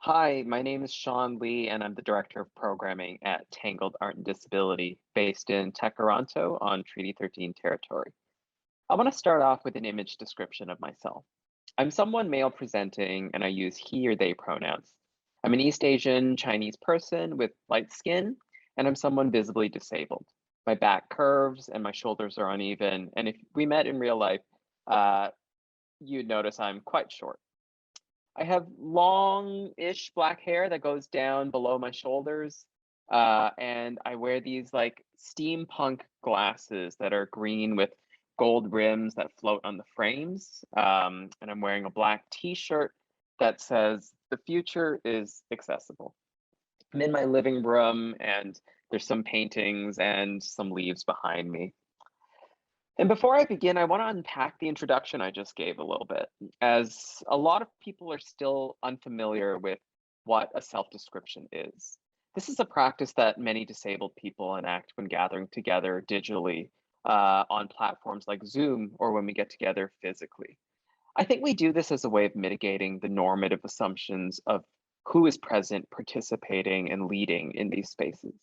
Hi, my name is Sean Lee, and I'm the Director of Programming at Tangled Art and Disability, based in Tekaronto on Treaty 13 territory. I want to start off with an image description of myself. I'm someone male presenting, and I use he or they pronouns. I'm an East Asian Chinese person with light skin, and I'm someone visibly disabled. My back curves and my shoulders are uneven, and if we met in real life, uh, you'd notice I'm quite short. I have long-ish black hair that goes down below my shoulders, and I wear these like steampunk glasses that are green with gold rims that float on the frames. And I'm wearing a black t-shirt that says, "The future is accessible." I'm in my living room, and there's some paintings and some leaves behind me. And before I begin, I want to unpack the introduction I just gave a little bit, as a lot of people are still unfamiliar with what a self description is. This is a practice that many disabled people enact when gathering together digitally on platforms like Zoom or when we get together physically. I think we do this as a way of mitigating the normative assumptions of who is present, participating, and leading in these spaces.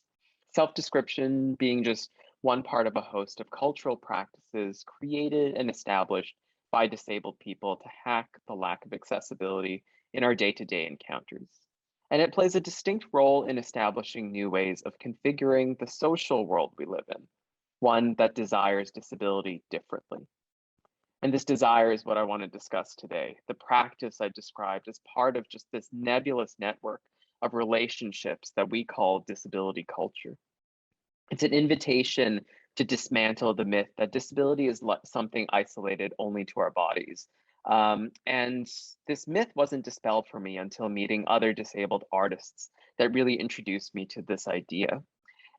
Self description being just one part of a host of cultural practices created and established by disabled people to hack the lack of accessibility in our day to day encounters. And it plays a distinct role in establishing new ways of configuring the social world we live in, one that desires disability differently. And this desire is what I want to discuss today. The practice I described as part of just this nebulous network of relationships that we call disability culture. It's an invitation to dismantle the myth that disability is something isolated only to our bodies. And this myth wasn't dispelled for me until meeting other disabled artists that really introduced me to this idea.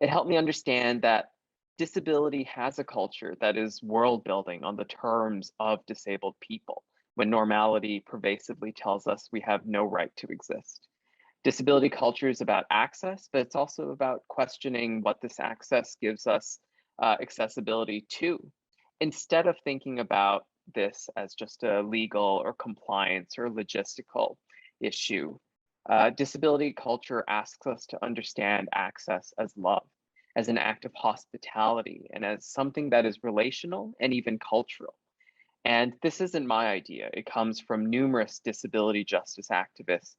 It helped me understand that disability has a culture that is world building on the terms of disabled people, when normality pervasively tells us we have no right to exist. Disability culture is about access, but it's also about questioning what this access gives us accessibility to. Instead of thinking about this as just a legal or compliance or logistical issue, disability culture asks us to understand access as love, as an act of hospitality, and as something that is relational and even cultural. And this isn't my idea. It comes from numerous disability justice activists.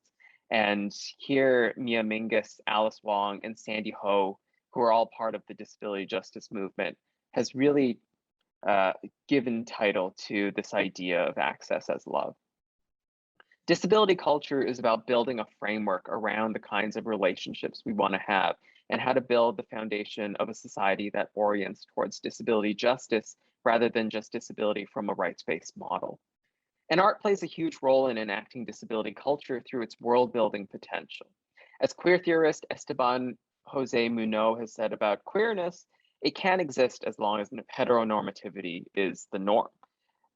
And here, Mia Mingus, Alice Wong, and Sandy Ho, who are all part of the disability justice movement, has really given title to this idea of access as love. Disability culture is about building a framework around the kinds of relationships we want to have and how to build the foundation of a society that orients towards disability justice rather than just disability from a rights-based model. And art plays a huge role in enacting disability culture through its world-building potential. As queer theorist Esteban Jose Munoz has said about queerness, it can exist as long as heteronormativity is the norm.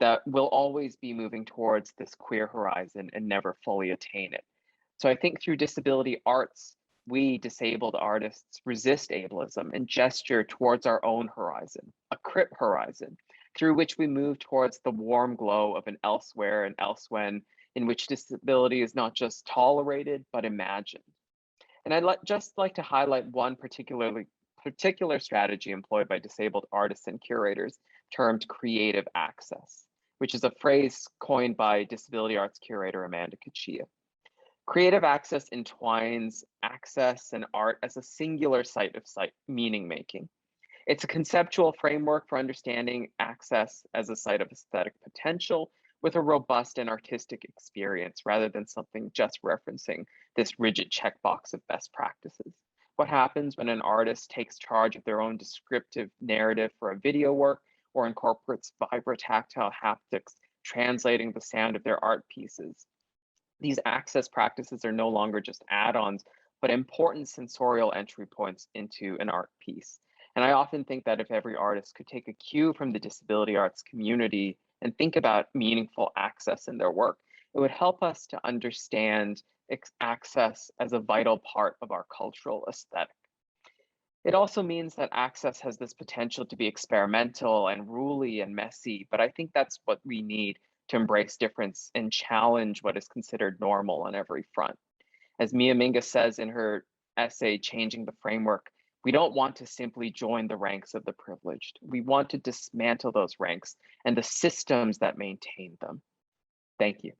That we'll always be moving towards this queer horizon and never fully attain it. So I think through disability arts, we disabled artists resist ableism and gesture towards our own horizon, a Crip horizon, through which we move towards the warm glow of an elsewhere and elsewhen in which disability is not just tolerated, but imagined. And just like to highlight one particular strategy employed by disabled artists and curators termed creative access, which is a phrase coined by disability arts curator Amanda Kachia. Creative access entwines access and art as a singular site of meaning making. It's a conceptual framework for understanding access as a site of aesthetic potential with a robust and artistic experience rather than something just referencing this rigid checkbox of best practices. What happens when an artist takes charge of their own descriptive narrative for a video work or incorporates vibrotactile haptics, translating the sound of their art pieces? These access practices are no longer just add-ons, but important sensorial entry points into an art piece. And I often think that if every artist could take a cue from the disability arts community and think about meaningful access in their work, it would help us to understand access as a vital part of our cultural aesthetic. It also means that access has this potential to be experimental and ruly and messy, but I think that's what we need to embrace difference and challenge what is considered normal on every front. As Mia Mingus says in her essay, Changing the Framework, we don't want to simply join the ranks of the privileged. We want to dismantle those ranks and the systems that maintain them. Thank you.